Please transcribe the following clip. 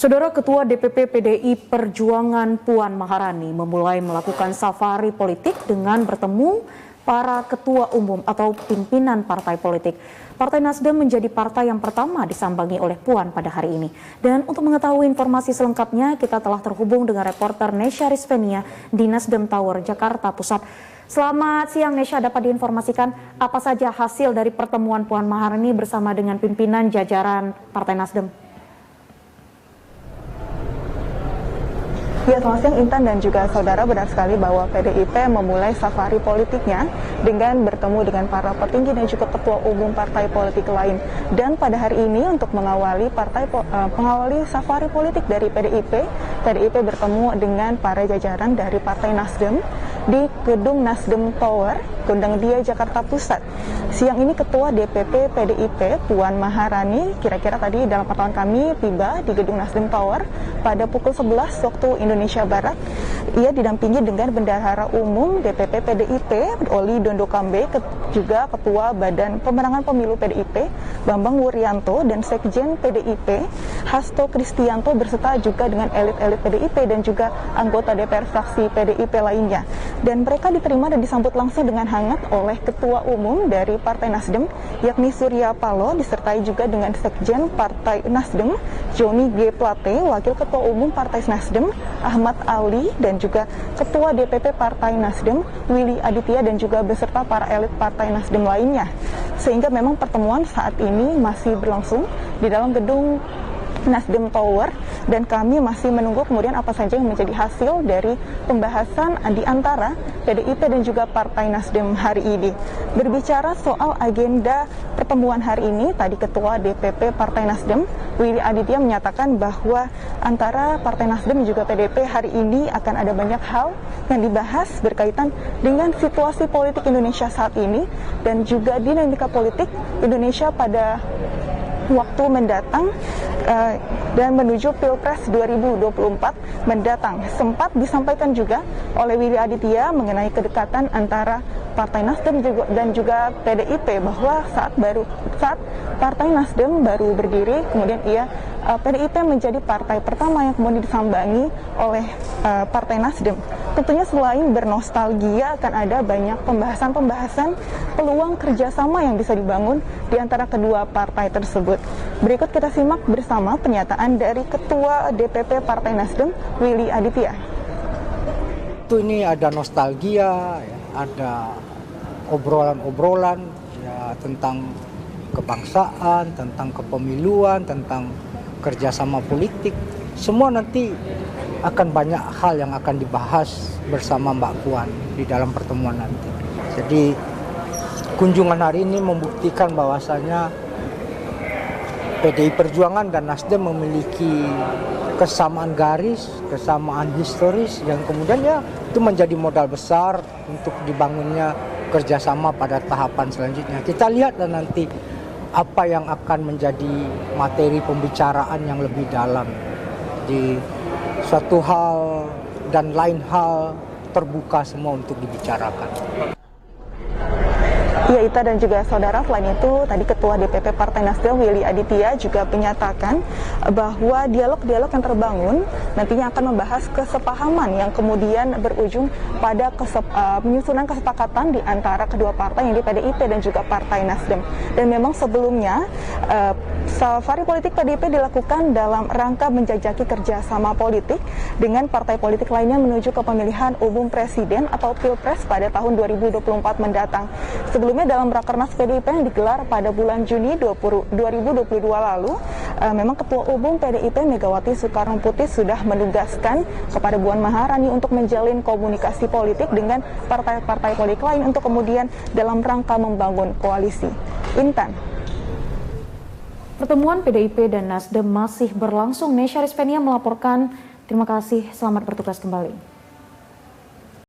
Saudara Ketua DPP PDI Perjuangan Puan Maharani memulai melakukan safari politik dengan bertemu para ketua umum atau pimpinan partai politik. Partai Nasdem menjadi partai yang pertama disambangi oleh Puan pada hari ini. Dan untuk mengetahui informasi selengkapnya, kita telah terhubung dengan reporter Nesya Rizvenia di Nasdem Tower, Jakarta Pusat. Selamat siang Nesya, dapat diinformasikan apa saja hasil dari pertemuan Puan Maharani bersama dengan pimpinan jajaran Partai Nasdem? Ya, selamat siang Intan dan juga saudara, benar sekali bahwa PDIP memulai safari politiknya dengan bertemu dengan para petinggi dan juga ketua umum partai politik lain. Dan pada hari ini untuk mengawali safari politik dari PDIP bertemu dengan para jajaran dari Partai Nasdem di Gedung Nasdem Tower, Gondang Dia, Jakarta Pusat. Siang ini Ketua DPP PDIP Puan Maharani kira-kira tadi dalam pantauan kami tiba di Gedung Nasdem Tower pada pukul 11 waktu Indonesia Barat. Ia didampingi dengan Bendahara Umum DPP PDIP Oli Dondo Kambe, juga Ketua Badan Pemenangan Pemilu PDIP Bambang Wuryanto, dan Sekjen PDIP Hasto Kristianto, berserta juga dengan elit-elit PDIP dan juga anggota DPR fraksi PDIP lainnya. Dan mereka diterima dan disambut langsung dengan hangat oleh Ketua Umum dari Partai Nasdem, yakni Surya Paloh, disertai juga dengan Sekjen Partai Nasdem Joni G. Plate, Wakil Ketua Umum Partai Nasdem Ahmad Ali, dan juga Ketua DPP Partai Nasdem Willy Aditya, dan juga beserta para elit Partai Nasdem lainnya. Sehingga memang pertemuan saat ini masih berlangsung di dalam gedung Nasdem Tower, dan kami masih menunggu kemudian apa saja yang menjadi hasil dari pembahasan di antara PDIP dan juga Partai Nasdem hari ini. Berbicara soal agenda pertemuan hari ini, tadi Ketua DPP Partai Nasdem Willy Aditya menyatakan bahwa antara Partai Nasdem dan juga PDIP hari ini akan ada banyak hal yang dibahas berkaitan dengan situasi politik Indonesia saat ini dan juga dinamika politik Indonesia pada waktu mendatang dan menuju Pilpres 2024 mendatang. Sempat disampaikan juga oleh Willy Aditya mengenai kedekatan antara Partai Nasdem dan juga PDIP, bahwa saat Partai Nasdem baru berdiri, kemudian PDIP menjadi partai pertama yang kemudian disambangi oleh Partai Nasdem. Tentunya selain bernostalgia, akan ada banyak pembahasan peluang kerjasama yang bisa dibangun di antara kedua partai tersebut. Berikut kita simak bersama pernyataan dari Ketua DPP Partai Nasdem Willy Aditya. Ini ada nostalgia, ada obrolan-obrolan ya, tentang kebangsaan, tentang kepemiluan, tentang kerjasama politik. Semua nanti akan banyak hal yang akan dibahas bersama Mbak Puan di dalam pertemuan nanti. Jadi kunjungan hari ini membuktikan bahwasanya PDI Perjuangan dan Nasdem memiliki kesamaan garis, kesamaan historis yang kemudian ya itu menjadi modal besar untuk dibangunnya kerjasama pada tahapan selanjutnya. Kita lihat dan nanti apa yang akan menjadi materi pembicaraan yang lebih dalam di suatu hal dan lain hal, terbuka semua untuk dibicarakan. Ya, Ita dan juga saudara, selain itu tadi Ketua DPP Partai Nasdem Willy Aditya juga menyatakan bahwa dialog-dialog yang terbangun nantinya akan membahas kesepahaman yang kemudian berujung pada penyusunan kesepakatan di antara kedua partai, yang di PDIP dan juga Partai Nasdem. Dan memang sebelumnya safari politik PDIP dilakukan dalam rangka menjajaki kerjasama politik dengan partai politik lainnya menuju ke pemilihan umum presiden atau Pilpres pada tahun 2024 mendatang. Sebelumnya dalam Rakernas PDIP yang digelar pada bulan Juni 2022 lalu, memang Ketua Umum PDIP Megawati Soekarno Putri sudah menugaskan kepada Puan Maharani untuk menjalin komunikasi politik dengan partai-partai politik lain untuk kemudian dalam rangka membangun koalisi. Intan. Pertemuan PDIP dan Nasdem masih berlangsung. Nesya Rizvenia melaporkan. Terima kasih, selamat bertugas kembali.